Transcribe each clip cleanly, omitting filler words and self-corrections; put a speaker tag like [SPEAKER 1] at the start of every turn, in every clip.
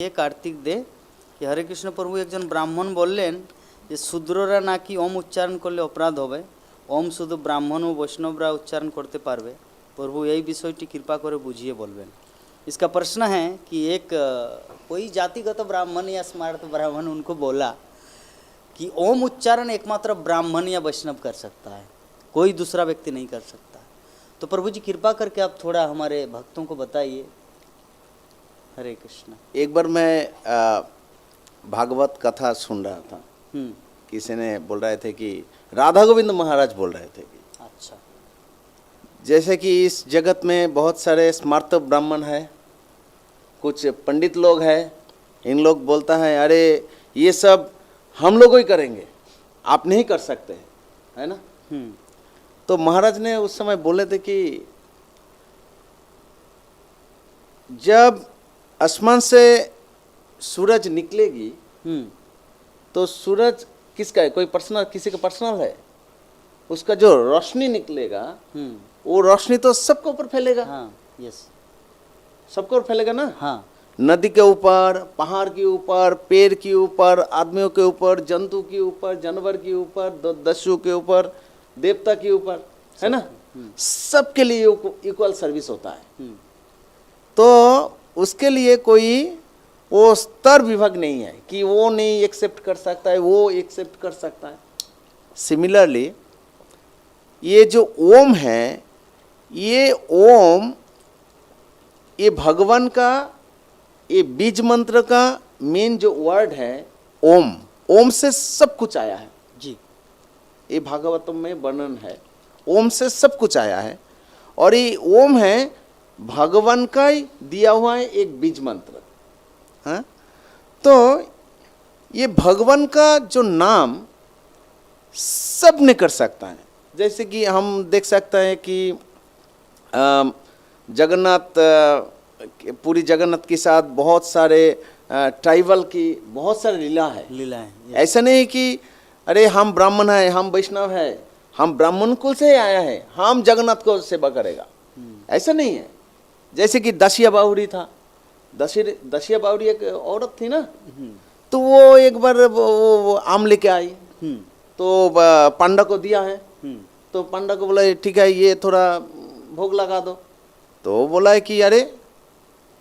[SPEAKER 1] ये कार्तिक दे कि हरे कृष्ण प्रभु एकजन ब्राह्मण बोलें যে শূদ্ররা নাকি ওম উচ্চারণ করলে অপরাধ হবে, ওম শুধু ব্রাহ্মণ ও বৈষ্ণবরা উচ্চাरण करते पारबे। प्रभु यही विषयटी कृपा करे बुझिए बोलबेन। इसका प्रश्न है कि एक कोई जातिगत ब्राह्मण या स्मार्त ब्राह्मण उनको बोला कि ओम उच्चारण एकमात्र ब्राह्मण या वैष्णव कर सकता है, कोई दूसरा व्यक्ति नहीं कर सकता। तो प्रभु जी कृपा करके आप थोड़ा हमारे भक्तों को बताइए। हरे कृष्ण।
[SPEAKER 2] एक बार मैं भागवत कथा सुन रहा था, किसी ने बोल रहे थे कि राधा गोविंद महाराज बोल रहे थे कि
[SPEAKER 1] अच्छा,
[SPEAKER 2] जैसे कि इस जगत में बहुत सारे स्मार्त ब्राह्मण है, कुछ पंडित लोग हैं, इन लोग बोलता है अरे ये सब हम लोग ही करेंगे, आप नहीं कर सकते, है ना। तो महाराज ने उस समय बोले थे कि जब आसमान से सूरज निकलेगी तो सूरज किसका है, कोई पर्सनल, किसी का पर्सनल है, उसका जो रोशनी निकलेगा वो रोशनी तो सबके ऊपर फैलेगा।
[SPEAKER 1] हाँ, यस,
[SPEAKER 2] सबके ऊपर फैलेगा ना।
[SPEAKER 1] हाँ,
[SPEAKER 2] नदी के ऊपर, पहाड़ के ऊपर, पेड़ के ऊपर, आदमियों के ऊपर, जंतु के ऊपर, जानवर के ऊपर, दस्यु के ऊपर, देवता के ऊपर, है ना। सबके लिए इक्वल सर्विस होता है। तो उसके लिए कोई वो स्तर विभाग नहीं है कि वो नहीं एक्सेप्ट कर सकता है, वो एक्सेप्ट कर सकता है। सिमिलरली ये जो ओम है, ये ओम, ये भगवान का, ये बीज मंत्र का मेन जो वर्ड है ओम, ओम से सब कुछ आया है
[SPEAKER 1] जी।
[SPEAKER 2] ये भागवतम में वर्णन है, ओम से सब कुछ आया है। और ये ओम है भगवान का ही दिया हुआ है एक बीज मंत्र। हाँ? तो ये भगवान का जो नाम सब ने कर सकता है। जैसे कि हम देख सकते हैं कि जगन्नाथ, पूरी जगन्नाथ के साथ बहुत सारे ट्राइबल की बहुत सारी लीला है, ऐसा नहीं कि अरे हम ब्राह्मण है, हम वैष्णव है, हम ब्राह्मण कुल से आया है, हम जगन्नाथ को सेवा करेगा, ऐसा नहीं है। जैसे कि दसिया बावड़ी था, दसिया बावड़ी एक औरत थी ना, तो वो एक बार वो आम लेके आई, तो पांडा को दिया है, तो पांडा को बोला ठीक है ये थोड़ा भोग लगा दो। तो बोला है कि अरे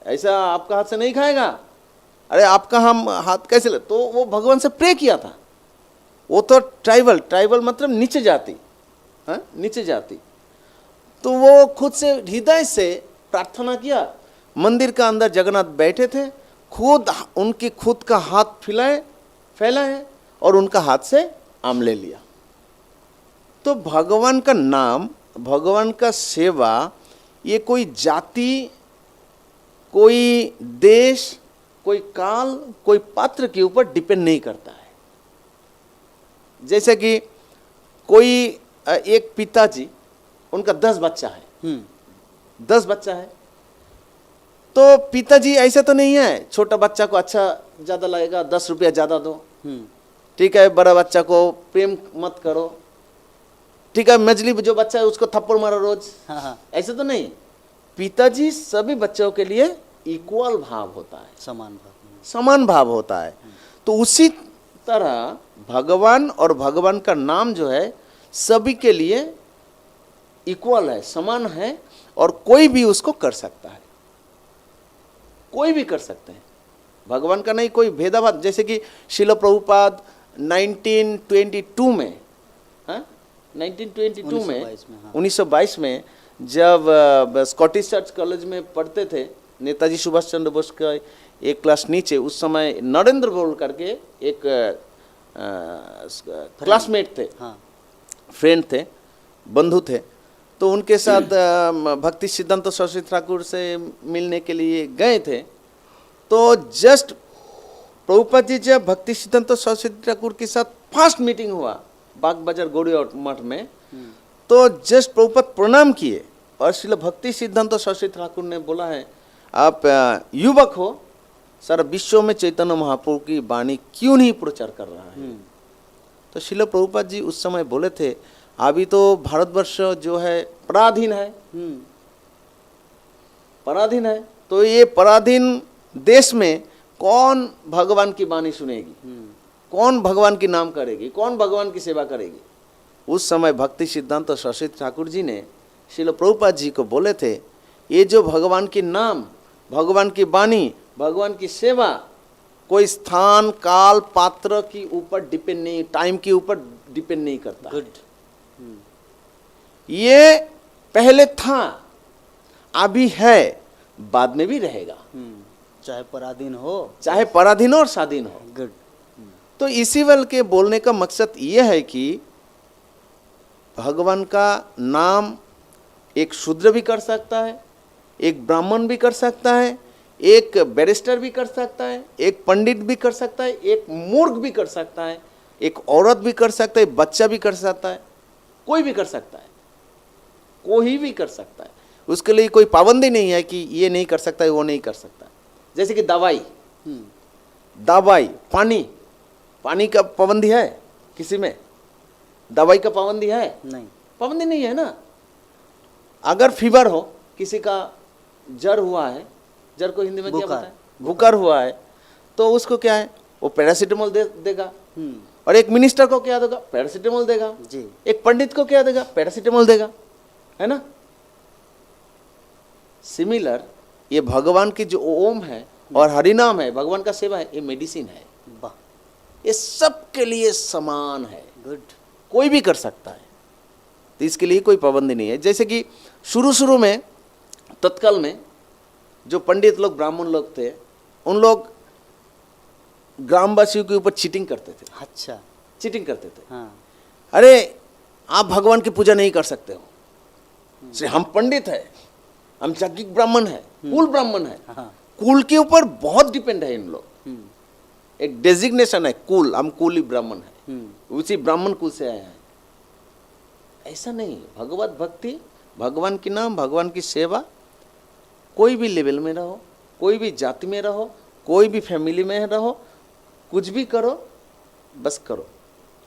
[SPEAKER 2] ऐसा आपका हाथ से नहीं खाएगा, अरे आपका हम हाथ कैसे ले। तो वो भगवान से प्रे किया था। वो तो ट्राइबल मतलब नीचे जाती, हाँ नीचे जाती। तो वो खुद से हृदय से प्रार्थना किया। मंदिर का अंदर जगन्नाथ बैठे थे, खुद उनके खुद का हाथ फैलाए और उनका हाथ से आम ले लिया। तो भगवान का नाम, भगवान का सेवा, ये कोई जाति, कोई देश, कोई काल, कोई पात्र के ऊपर डिपेंड नहीं करता है। जैसे कि कोई एक पिताजी, उनका 10 बच्चा है, 10 बच्चा है, तो पिताजी ऐसा तो नहीं है छोटा बच्चा को अच्छा ज्यादा लगेगा 10 रुपया ज्यादा दो, ठीक है, बड़ा बच्चा को प्रेम मत करो, ठीक है, मजली जो बच्चा है उसको थप्पड़ मारो रोज, ऐसा तो नहीं। पिताजी सभी बच्चों के लिए इक्वल भाव होता है, समान भाव होता है। तो उसी तरह भगवान और भगवान का नाम जो है सभी के लिए इक्वल है, समान है, और कोई भी उसको कर सकता है, कोई भी कर सकते हैं। भगवान का नहीं कोई भेदाभाव। जैसे कि शिल प्रभुपाद 1922 में, हाँ 1922 में 1922 में जब स्कॉटिश चर्च कॉलेज में पढ़ते थे, नेताजी सुभाष चंद्र बोस का एक क्लास नीचे, उस समय नरेंद्र बोल करके एक क्लासमेट थे, फ्रेंड थे, बंधु थे। तो उनके साथ भक्ति सिद्धांत सरस्वती ठाकुर से मिलने के लिए गए थे। तो जस्ट प्रभुपाद जी जब भक्ति सिद्धांत सरस्वती ठाकुर के साथ फर्स्ट मीटिंग हुआ बाग बाजार गौड़ी मठ में, तो जस्ट प्रभुपाद प्रणाम किए और श्रील भक्ति सिद्धांत सरस्वती ठाकुर ने बोला है आप युवक हो, सारा विश्व में चैतन्य महाप्रभु की वाणी क्यों नहीं प्रचार कर रहा है। तो श्रील प्रभुपाद जी उस समय बोले थे अभी तो भारतवर्ष जो है पराधीन है, पराधीन है, तो ये पराधीन देश में कौन भगवान की वाणी सुनेगी, कौन भगवान की नाम करेगी, कौन भगवान की सेवा करेगी। उस समय भक्ति सिद्धांत सरस्वती ठाकुर जी ने श्रील प्रभुपाद जी को बोले थे, ये जो भगवान की नाम, भगवान की वाणी, भगवान की सेवा कोई स्थान, काल, पात्र के ऊपर डिपेंड नहीं, टाइम के ऊपर डिपेंड नहीं करता।
[SPEAKER 1] गुड।
[SPEAKER 2] ये पहले था, अभी है, बाद में भी रहेगा,
[SPEAKER 1] चाहे पराधीन हो,
[SPEAKER 2] चाहे पराधीन और स्वाधीन हो।
[SPEAKER 1] गुड।
[SPEAKER 2] तो इसी बल के बोलने का मकसद ये है कि भगवान का नाम एक शूद्र भी कर सकता है, एक ब्राह्मण भी कर सकता है, एक बैरिस्टर भी कर सकता है, एक पंडित भी कर सकता है, एक मूर्ख भी कर सकता है, एक औरत भी कर सकता है, बच्चा भी कर सकता है, कोई भी कर सकता है, कोई भी कर सकता है। उसके लिए कोई पाबंदी नहीं है कि ये नहीं कर सकता है, वो नहीं कर सकता। जैसे कि दवाई, दवाई, पानी, पानी का पाबंदी है किसी में? दवाई का पाबंदी है?
[SPEAKER 1] नहीं,
[SPEAKER 2] पाबंदी नहीं है ना। अगर फीवर हो, किसी का जर हुआ है, जर को हिंदी में क्या
[SPEAKER 1] बुखार।
[SPEAKER 2] बताएं, बुखार हुआ है, तो उसको क्या है, वो पैरासीटामोल देगा। और एक मिनिस्टर को क्या देगा? पैरासीटामोल देगा
[SPEAKER 1] जी।
[SPEAKER 2] एक पंडित को क्या देगा? पैरासीटामोल देगा, है ना। सिमिलर ये भगवान की जो ओम है और हरिनाम है, भगवान का सेवा है, ये मेडिसिन है।
[SPEAKER 1] वाह,
[SPEAKER 2] ये सबके लिए समान है,
[SPEAKER 1] गुड।
[SPEAKER 2] कोई भी कर सकता है, तो इसके लिए कोई पाबंदी नहीं है। जैसे कि शुरू में तत्काल में जो पंडित लोग, ब्राह्मण लोग थे, उन लोग ग्रामवासियों के ऊपर चीटिंग करते थे,
[SPEAKER 1] अच्छा,
[SPEAKER 2] चीटिंग करते थे।
[SPEAKER 1] हाँ,
[SPEAKER 2] अरे आप भगवान की पूजा नहीं कर सकते हो, इसलिए हम पंडित है, हम यज्ञिक ब्राह्मण है, कुल ब्राह्मण है,
[SPEAKER 1] हाँ,
[SPEAKER 2] कुल के ऊपर बहुत डिपेंड है इन लोग। एक डेजिग्नेशन है कुल, हम कुली ब्राह्मण है, उसी ब्राह्मण कुल से आए हैं। ऐसा नहीं, भगवत भक्ति, भगवान की नाम, भगवान की सेवा, कोई भी लेवल में रहो, कोई भी जाति में रहो, कोई भी फैमिली में रहो, कुछ भी करो, बस करो।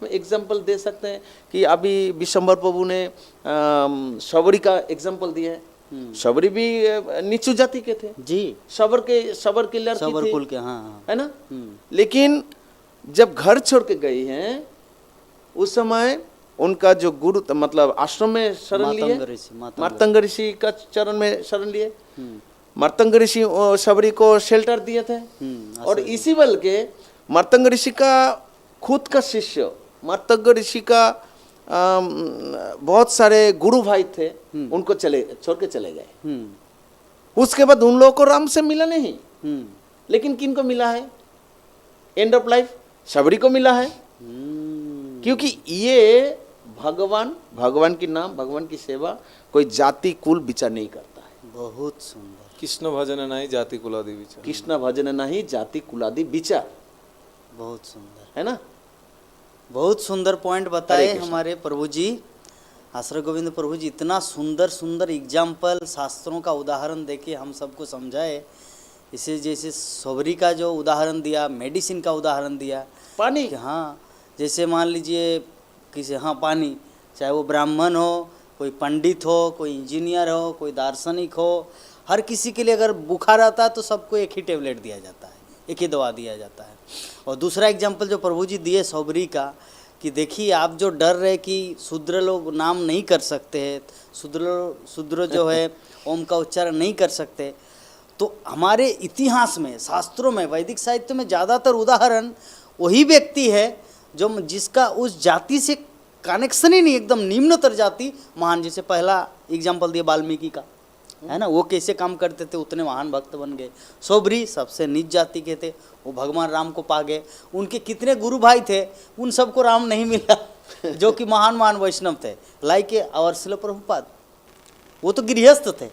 [SPEAKER 2] एग्जाम्पल दे सकते हैं कि अभी विशंबर प्रभु ने शबरी का एग्जाम्पल दिया है। शबरी भी नीचू जाति के थे
[SPEAKER 1] जी,
[SPEAKER 2] शबर की लड़की
[SPEAKER 1] सबर
[SPEAKER 2] थी,
[SPEAKER 1] कुल के, हाँ,
[SPEAKER 2] है ना। लेकिन जब घर छोड़ के गई हैं, उस समय उनका जो गुरु, मतलब आश्रम में शरण लिए, मातंग ऋषि का चरण में शरण लिए। मातंग ऋषि शबरी को शेल्टर दिए थे। और इसी बल के मातंग ऋषि का खुद का शिष्य, मातंग ऋषि का बहुत सारे गुरु भाई थे, उनको छोड़ के चले गए। उसके बाद उन लोगों को राम से मिला नहीं, लेकिन किन को मिला है? एंड ऑफ लाइफ शबरी को मिला है। क्योंकि ये भगवान की नाम, भगवान की सेवा कोई जाति कुल विचार नहीं करता है।
[SPEAKER 1] बहुत सुंदर।
[SPEAKER 3] कृष्ण भजन नहीं जाति कुलादि विचार,
[SPEAKER 2] कृष्ण भजन नहीं जाति कुलादि विचार,
[SPEAKER 1] बहुत सुंदर
[SPEAKER 2] है ना।
[SPEAKER 1] बहुत सुंदर पॉइंट बताए
[SPEAKER 2] हरे कृष्ण।
[SPEAKER 1] हमारे प्रभु जी, आश्रय गोविंद प्रभु जी। इतना सुंदर सुंदर एग्जाम्पल, शास्त्रों का उदाहरण देके हम सबको समझाए। इसे जैसे सबरी का जो उदाहरण दिया, मेडिसिन का उदाहरण दिया,
[SPEAKER 2] पानी,
[SPEAKER 1] कि हाँ, जैसे मान लीजिए किसी, हाँ, पानी, चाहे वो ब्राह्मण हो, कोई पंडित हो, कोई इंजीनियर हो, कोई दार्शनिक हो, हर किसी के लिए अगर बुखार आता है तो सबको एक ही टेबलेट दिया जाता है, एक ही दवा दिया जाता है। और दूसरा एग्जाम्पल जो प्रभु जी दिए सबरी का, कि देखिए आप जो डर रहे कि शूद्र लोग नाम नहीं कर सकते हैं, शूद्र जो है ओम का उच्चारण नहीं कर सकते, तो हमारे इतिहास में, शास्त्रों में, वैदिक साहित्य में ज़्यादातर उदाहरण वही व्यक्ति है जो जिसका उस जाति से कनेक्शन ही नहीं, एकदम निम्नतर जाति महान। जैसे पहला एग्जाम्पल दिया वाल्मीकि का, है ना, वो कैसे काम करते थे, उतने महान भक्त बन गए। सबरी सबसे नीच जाति के थे, वो भगवान राम को पा गए। उनके कितने गुरु भाई थे, उन सबको राम नहीं मिला, जो कि महान महान वैष्णव थे, लाइक आवर श्रील प्रभुपाद, वो तो गृहस्थ थे।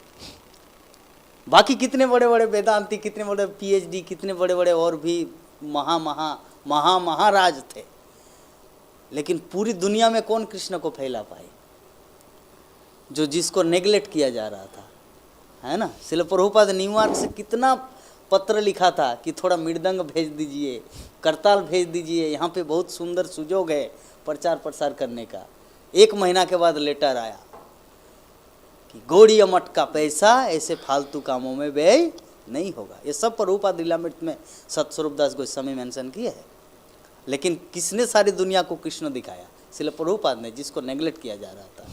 [SPEAKER 1] बाकी कितने बड़े बड़े वेदांती, कितने बड़े PhD, कितने बड़े बड़े और भी महाराज थे, लेकिन पूरी दुनिया में कौन कृष्ण को फैला पाए, जो जिसको नेग्लेक्ट किया जा रहा था, है ना। श्रील प्रभुपाद न्यूयॉर्क से कितना पत्र लिखा था कि थोड़ा मृदंग भेज दीजिए, करताल भेज दीजिए, यहाँ पे बहुत सुंदर सुजोग है प्रचार प्रसार करने का। 1 महीना के बाद लेटर आया कि गौड़ी मठ का पैसा ऐसे फालतू कामों में व्यय नहीं होगा। ये सब प्रभुपाद लीलामृत में सतस्वरूप दास गोस्वामी मेंशन किए है। लेकिन किसने सारी दुनिया को कृष्ण दिखाया? इसलिए प्रभुपाद ने, जिसको नेगलेक्ट किया जा रहा था।